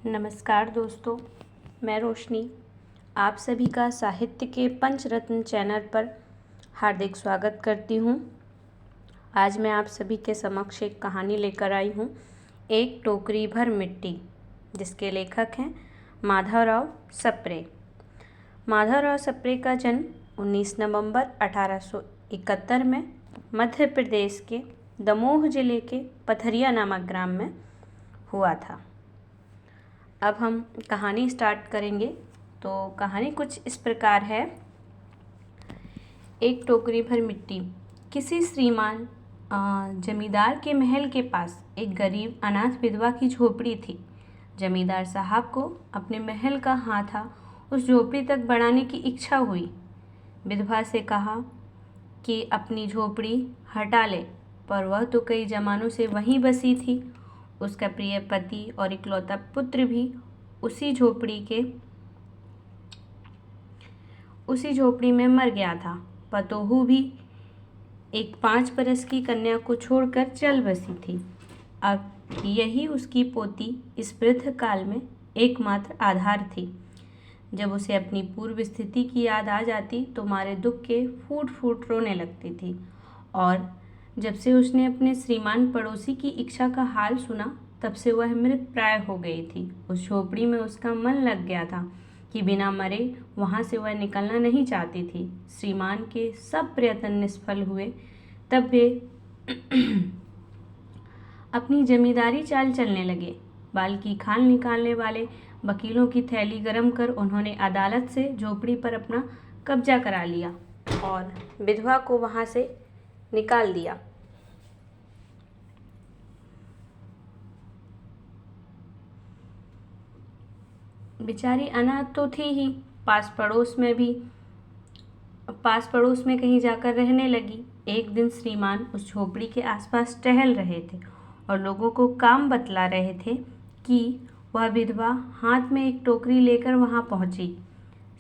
नमस्कार दोस्तों, मैं रोशनी आप सभी का साहित्य के पंचरत्न चैनल पर हार्दिक स्वागत करती हूँ। आज मैं आप सभी के समक्ष एक कहानी लेकर आई हूँ, एक टोकरी भर मिट्टी, जिसके लेखक हैं माधवराव सप्रे। माधवराव सप्रे का जन्म 19 नवंबर 1871 में मध्य प्रदेश के दमोह जिले के पथरिया नामक ग्राम में हुआ था। अब हम कहानी स्टार्ट करेंगे। तो कहानी कुछ इस प्रकार है। एक टोकरी भर मिट्टी। किसी श्रीमान जमींदार के महल के पास एक गरीब अनाथ विधवा की झोपड़ी थी। जमींदार साहब को अपने महल का हाथा उस झोपड़ी तक बढ़ाने की इच्छा हुई। विधवा से कहा कि अपनी झोपड़ी हटा ले, पर वह तो कई जमानों से वहीं बसी थी। उसका प्रिय पति और इकलौता पुत्र भी उसी झोपड़ी में मर गया था। पतोहू भी एक 5 बरस की कन्या को छोड़कर चल बसी थी। अब यही उसकी पोती इस वृद्ध काल में एकमात्र आधार थी। जब उसे अपनी पूर्व स्थिति की याद आ जाती तो मारे दुख के फूट फूट रोने लगती थी। और जब से उसने अपने श्रीमान पड़ोसी की इच्छा का हाल सुना, तब से वह मृत प्राय हो गई थी। उस झोपड़ी में उसका मन लग गया था कि बिना मरे वहाँ से वह निकलना नहीं चाहती थी। श्रीमान के सब प्रयत्न निष्फल हुए, तब वे अपनी जमींदारी चाल चलने लगे। बाल की खाल निकालने वाले वकीलों की थैली गरम कर उन्होंने अदालत से झोपड़ी पर अपना कब्जा करा लिया और विधवा को वहाँ से निकाल दिया। बेचारी अनाथ तो थी ही, पास पड़ोस में कहीं जाकर रहने लगी। एक दिन श्रीमान उस झोपड़ी के आसपास टहल रहे थे और लोगों को काम बतला रहे थे कि वह विधवा हाथ में एक टोकरी लेकर वहां पहुंची।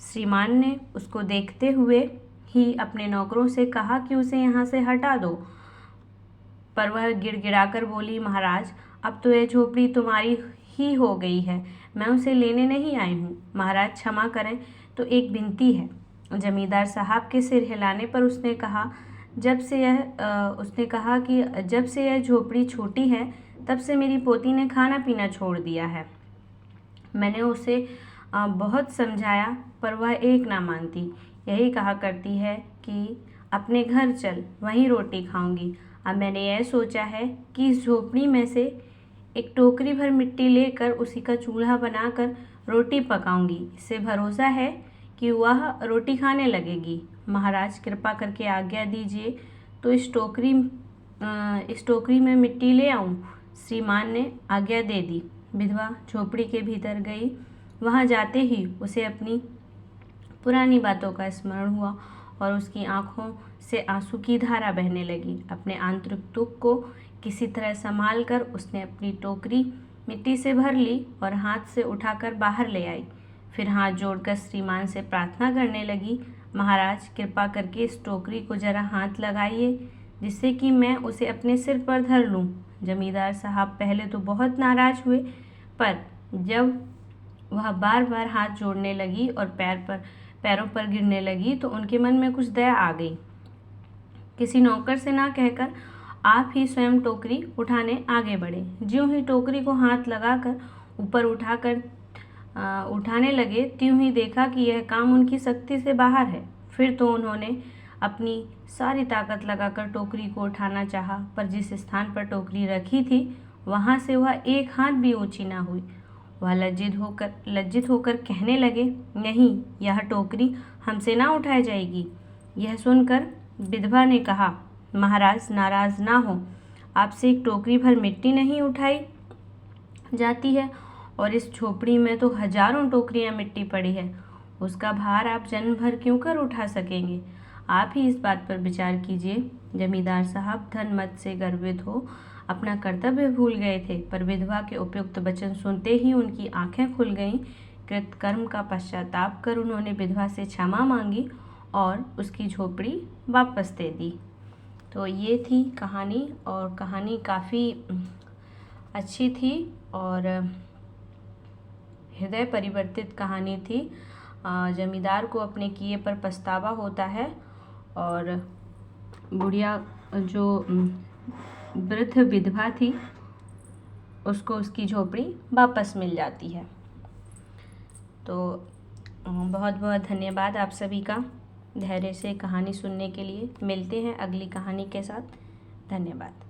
श्रीमान ने उसको देखते हुए ही अपने नौकरों से कहा कि उसे यहाँ से हटा दो, पर वह गिड़गिड़ाकर बोली, महाराज, अब तो यह झोपड़ी तुम्हारी ही हो गई है, मैं उसे लेने नहीं आई हूँ। महाराज क्षमा करें, तो एक विनती है। जमींदार साहब के सिर हिलाने पर उसने कहा कि जब से यह झोपड़ी छोटी है, तब से मेरी पोती ने खाना पीना छोड़ दिया है। मैंने उसे बहुत समझाया, पर वह एक ना मानती। यही कहा करती है कि अपने घर चल, वहीं रोटी खाऊंगी। अब मैंने यह सोचा है कि इस झोपड़ी में से एक टोकरी भर मिट्टी लेकर उसी का चूल्हा बनाकर रोटी पकाऊंगी। इससे भरोसा है कि वह रोटी खाने लगेगी। महाराज, कृपा करके आज्ञा दीजिए तो इस टोकरी में मिट्टी ले आऊं। श्रीमान ने आज्ञा दे दी। विधवा झोपड़ी के भीतर गई। वहां जाते ही उसे अपनी पुरानी बातों का स्मरण हुआ और उसकी आंखों से आंसू की धारा बहने लगी। अपने आंतरिक दुख को किसी तरह संभाल कर उसने अपनी टोकरी मिट्टी से भर ली और हाथ से उठाकर बाहर ले आई। फिर हाथ जोड़कर श्रीमान से प्रार्थना करने लगी, महाराज, कृपा करके इस टोकरी को जरा हाथ लगाइए, जिससे कि मैं उसे अपने सिर पर धर लूं। जमींदार साहब पहले तो बहुत नाराज हुए, पर जब वह बार बार हाथ जोड़ने लगी और पैरों पर गिरने लगी तो उनके मन में कुछ दया आ गई। किसी नौकर से ना कहकर आप ही स्वयं टोकरी उठाने आगे बढ़े। ज्यों ही टोकरी को हाथ लगाकर ऊपर उठाने लगे, त्यों ही देखा कि यह काम उनकी शक्ति से बाहर है। फिर तो उन्होंने अपनी सारी ताकत लगाकर टोकरी को उठाना चाहा, पर जिस स्थान पर टोकरी रखी थी वहां से वह एक हाथ भी ऊंची ना हुई। वह लज्जित होकर कहने लगे, नहीं, यह टोकरी हमसे ना उठाई जाएगी। यह सुनकर विधवा ने कहा, महाराज, नाराज ना हो, आपसे एक टोकरी भर मिट्टी नहीं उठाई जाती है, और इस झोपड़ी में तो हजारों टोकरियां मिट्टी पड़ी है। उसका भार आप जन्म भर क्यों कर उठा सकेंगे? आप ही इस बात पर विचार कीजिए। जमींदार साहब धन मत से गर्वित हो अपना कर्तव्य भूल गए थे, पर विधवा के उपयुक्त वचन सुनते ही उनकी आंखें खुल गईं। कृतकर्म का पश्चाताप कर उन्होंने विधवा से क्षमा मांगी और उसकी झोपड़ी वापस दे दी। तो ये थी कहानी, और कहानी काफ़ी अच्छी थी और हृदय परिवर्तित कहानी थी। जमींदार को अपने किए पर पछतावा होता है और बुढ़िया जो वृद्ध विधवा थी उसको उसकी झोपड़ी वापस मिल जाती है। तो बहुत बहुत धन्यवाद आप सभी का धैर्य से कहानी सुनने के लिए। मिलते हैं अगली कहानी के साथ। धन्यवाद।